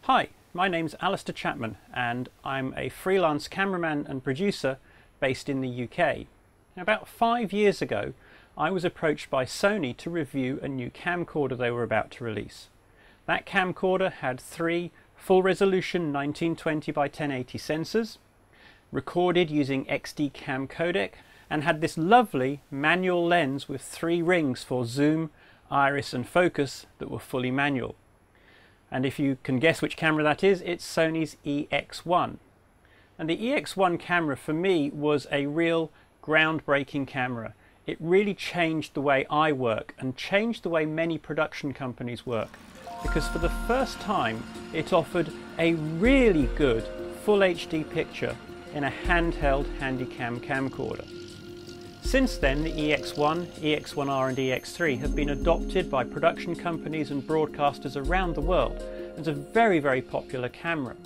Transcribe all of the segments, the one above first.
Hi, my name's Alistair Chapman and I'm a freelance cameraman and producer based in the UK. About 5 years ago, I was approached by Sony to review a new camcorder they were about to release. That camcorder had 3 full-resolution 1920 by 1080 sensors, recorded using XDCAM codec, and had this lovely manual lens with 3 rings for zoom, iris and focus that were fully manual. And if you can guess which camera that is, it's Sony's EX1. And the EX1 camera for me was a real groundbreaking camera. It really changed the way I work and changed the way many production companies work, because for the first time it offered a really good full HD picture in a handheld Handycam camcorder. Since then, the EX1, EX1R and EX3 have been adopted by production companies and broadcasters around the world as a very popular camera.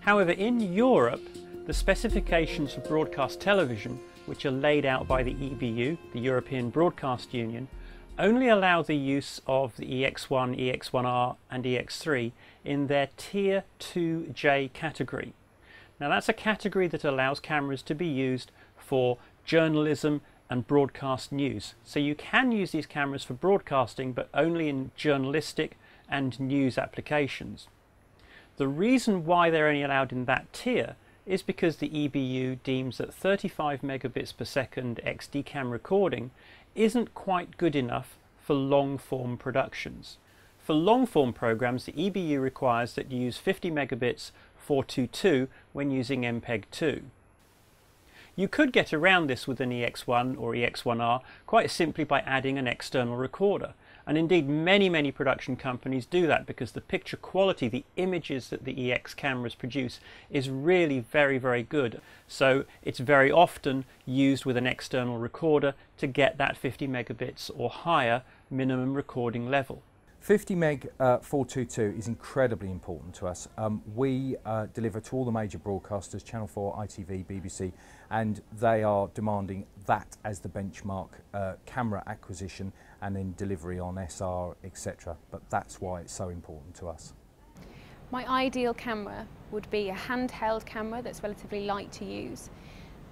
However, in Europe, the specifications for broadcast television, which are laid out by the EBU, the European Broadcast Union, only allow the use of the EX1, EX1R and EX3 in their Tier 2J category. Now that's a category that allows cameras to be used for journalism and broadcast news. So you can use these cameras for broadcasting, but only in journalistic and news applications. The reason why they're only allowed in that tier is because the EBU deems that 35 megabits per second XDCAM recording isn't quite good enough for long-form productions. For long-form programs, the EBU requires that you use 50 megabits 422 when using MPEG 2. You could get around this with an EX1 or EX1R quite simply by adding an external recorder. And indeed many production companies do that because the picture quality, the images that the EX cameras produce is really very good. So it's very often used with an external recorder to get that 50 megabits or higher minimum recording level. 50 meg 422 is incredibly important to us. We deliver to all the major broadcasters, Channel 4, ITV, BBC, and they are demanding that as the benchmark camera acquisition and then delivery on SR, etc. But that's why it's so important to us. My ideal camera would be a handheld camera that's relatively light to use.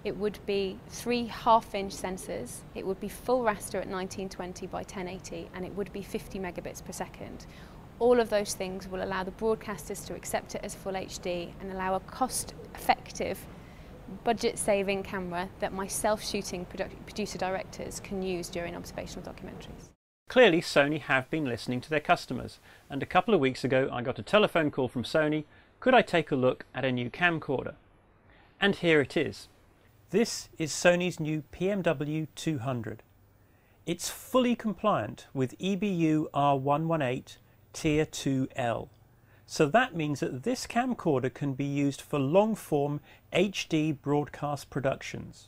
It would be 3 half-inch sensors, it would be full raster at 1920 by 1080, and it would be 50 megabits per second. All of those things will allow the broadcasters to accept it as full HD and allow a cost-effective, budget-saving camera that my self-shooting producer-directors can use during observational documentaries. Clearly Sony have been listening to their customers, and a couple of weeks ago I got a telephone call from Sony. Could I take a look at a new camcorder? And here it is. This is Sony's new PMW-200. It's fully compliant with EBU R118 Tier 2L. So that means that this camcorder can be used for long-form HD broadcast productions.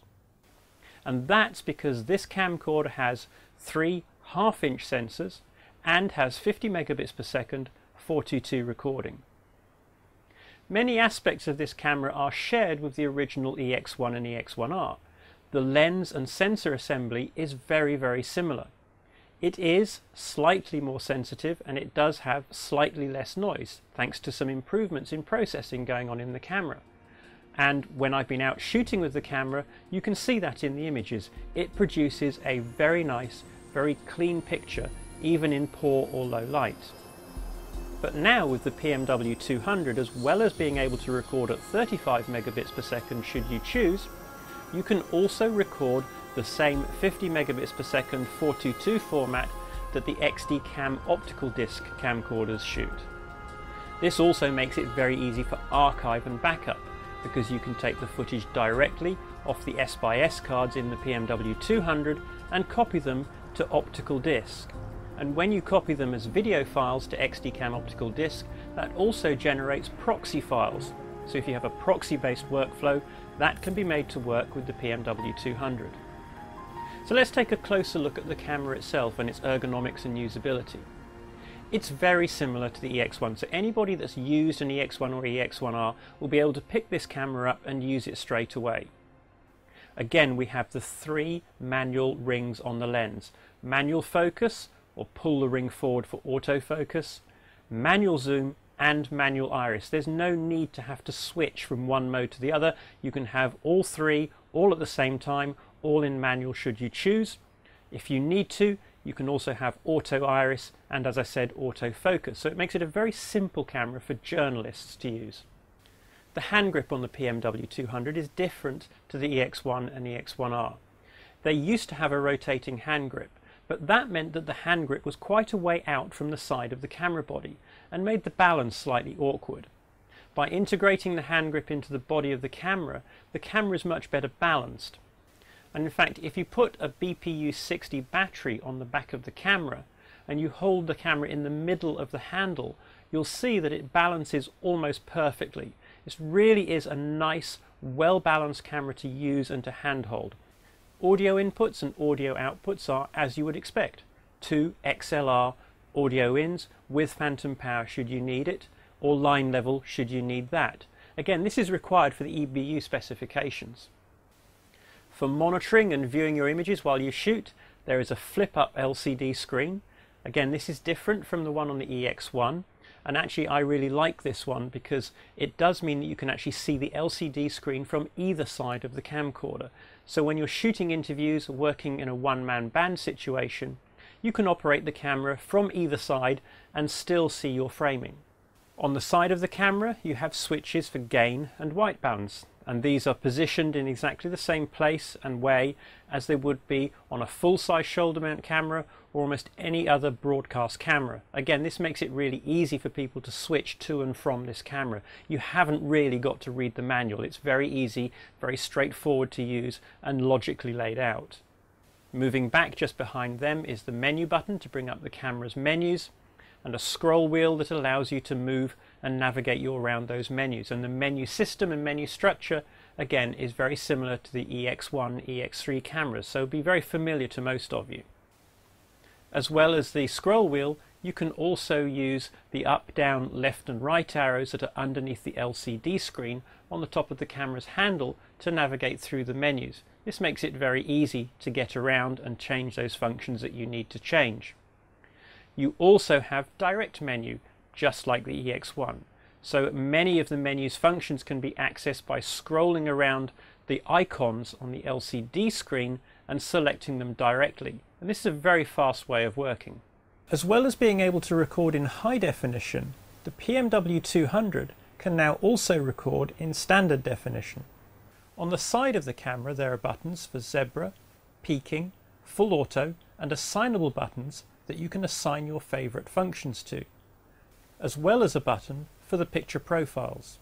And that's because this camcorder has 3 half-inch sensors and has 50 megabits per second 422 recording. Many aspects of this camera are shared with the original EX1 and EX1R. The lens and sensor assembly is very similar. It is slightly more sensitive and it does have slightly less noise, thanks to some improvements in processing going on in the camera. And when I've been out shooting with the camera, you can see that in the images. It produces a very nice, very clean picture, even in poor or low light. But now with the PMW-200, as well as being able to record at 35 megabits per second should you choose, you can also record the same 50 megabits per second 422 format that the XDCAM optical disc camcorders shoot. This also makes it very easy for archive and backup, because you can take the footage directly off the S/S cards in the PMW-200 and copy them to optical disc. And when you copy them as video files to XDCAM optical disc, that also generates proxy files. So if you have a proxy-based workflow, that can be made to work with the PMW-200. So let's take a closer look at the camera itself and its ergonomics and usability. It's very similar to the EX1, so anybody that's used an EX1 or EX1R will be able to pick this camera up and use it straight away. Again, we have the 3 manual rings on the lens. Manual focus, or pull the ring forward for autofocus, manual zoom and manual iris. There's no need to have to switch from one mode to the other. You can have all three all at the same time, all in manual should you choose. If you need to, you can also have auto iris and, as I said, auto focus. So it makes it a very simple camera for journalists to use. The hand grip on the PMW-200 is different to the EX1 and EX1R. They used to have a rotating hand grip, but that meant that the hand grip was quite a way out from the side of the camera body and made the balance slightly awkward. By integrating the hand grip into the body of the camera is much better balanced. And in fact, if you put a BPU-60 battery on the back of the camera and you hold the camera in the middle of the handle, you'll see that it balances almost perfectly. This really is a nice, well-balanced camera to use and to handhold. Audio inputs and audio outputs are as you would expect. 2 XLR audio ins with phantom power should you need it, or line level should you need that. Again, this is required for the EBU specifications. For monitoring and viewing your images while you shoot, there is a flip-up LCD screen. Again, this is different from the one on the EX1, and actually I really like this one because it does mean that you can actually see the LCD screen from either side of the camcorder. So when you're shooting interviews, working in a one-man band situation, you can operate the camera from either side and still see your framing. On the side of the camera, you have switches for gain and white balance, and these are positioned in exactly the same place and way as they would be on a full-size shoulder mount camera or almost any other broadcast camera. Again, this makes it really easy for people to switch to and from this camera. You haven't really got to read the manual. It's very easy, very straightforward to use and logically laid out. Moving back just behind them is the menu button to bring up the camera's menus, and a scroll wheel that allows you to move and navigate you around those menus. And the menu system and menu structure, again, is very similar to the EX1, EX3 cameras, so it'll be very familiar to most of you. As well as the scroll wheel, you can also use the up, down, left and right arrows that are underneath the LCD screen on the top of the camera's handle to navigate through the menus. This makes it very easy to get around and change those functions that you need to change. You also have direct menu, just like the EX1. So many of the menu's functions can be accessed by scrolling around the icons on the LCD screen and selecting them directly. And this is a very fast way of working. As well as being able to record in high definition, the PMW-200 can now also record in standard definition. On the side of the camera there are buttons for zebra, peaking, full auto and assignable buttons that you can assign your favorite functions to, as well as a button for the picture profiles.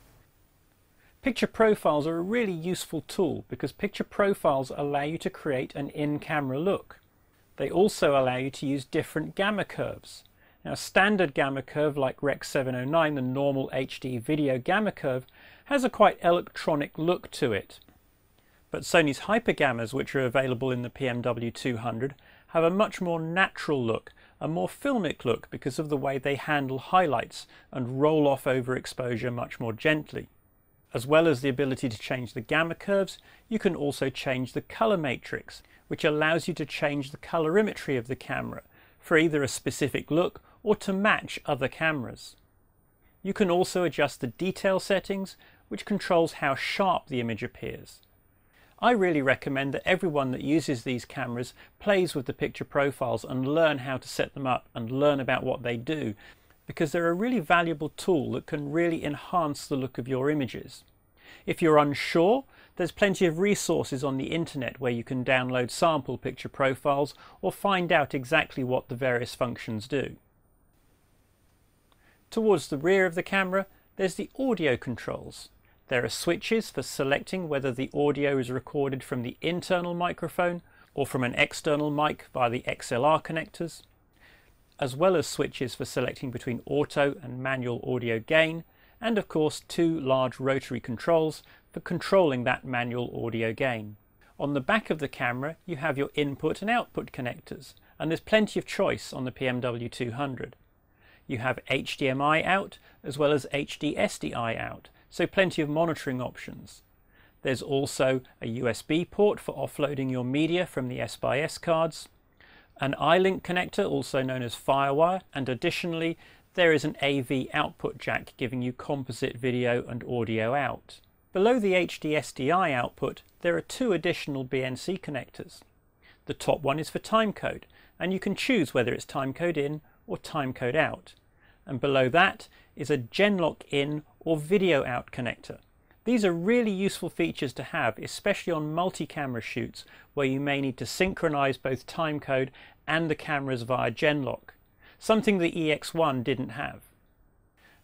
Picture profiles are a really useful tool because picture profiles allow you to create an in-camera look. They also allow you to use different gamma curves. Now, a standard gamma curve like Rec 709, the normal HD video gamma curve, has a quite electronic look to it. But Sony's hypergammas, which are available in the PMW-200, have a much more natural look, a more filmic look because of the way they handle highlights and roll off overexposure much more gently. As well as the ability to change the gamma curves, you can also change the color matrix, which allows you to change the colorimetry of the camera for either a specific look or to match other cameras. You can also adjust the detail settings, which controls how sharp the image appears. I really recommend that everyone that uses these cameras plays with the picture profiles and learn how to set them up and learn about what they do, because they're a really valuable tool that can really enhance the look of your images. If you're unsure, there's plenty of resources on the internet where you can download sample picture profiles or find out exactly what the various functions do. Towards the rear of the camera, there's the audio controls. There are switches for selecting whether the audio is recorded from the internal microphone or from an external mic via the XLR connectors, as well as switches for selecting between auto and manual audio gain, and of course 2 large rotary controls for controlling that manual audio gain. On the back of the camera you have your input and output connectors, and there's plenty of choice on the PMW-200. You have HDMI out as well as HD SDI out, so plenty of monitoring options. There's also a USB port for offloading your media from the S/S cards, an iLink connector also known as Firewire, and additionally there is an AV output jack giving you composite video and audio out. Below the HD SDI output, there are two additional BNC connectors. The top one is for timecode, and you can choose whether it's timecode in or timecode out. And below that is a Genlock in or video out connector. These are really useful features to have, especially on multi-camera shoots where you may need to synchronize both timecode and the cameras via Genlock, something the EX1 didn't have.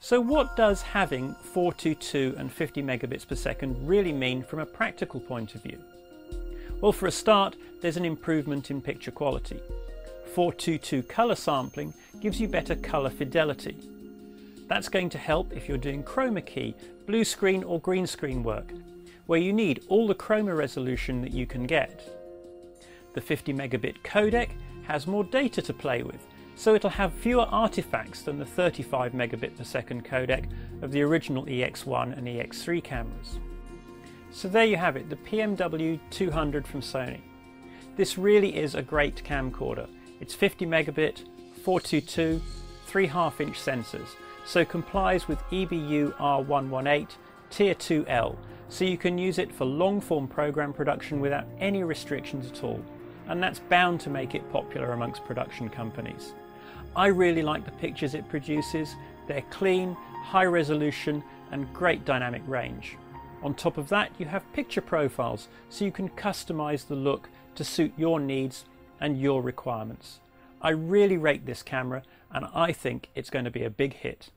So what does having 422 and 50 megabits per second really mean from a practical point of view? Well, for a start, there's an improvement in picture quality. 422 color sampling gives you better color fidelity. That's going to help if you're doing chroma key, blue screen or green screen work, where you need all the chroma resolution that you can get. The 50 megabit codec has more data to play with, so it'll have fewer artifacts than the 35 megabit per second codec of the original EX1 and EX3 cameras. So there you have it, the PMW-200 from Sony. This really is a great camcorder. It's 50 megabit, 422, 3 half-inch sensors, so complies with EBU R118 Tier 2L, so you can use it for long-form program production without any restrictions at all, and that's bound to make it popular amongst production companies. I really like the pictures it produces. They're clean, high resolution and great dynamic range. On top of that, you have picture profiles, so you can customize the look to suit your needs and your requirements. I really rate this camera and I think it's going to be a big hit.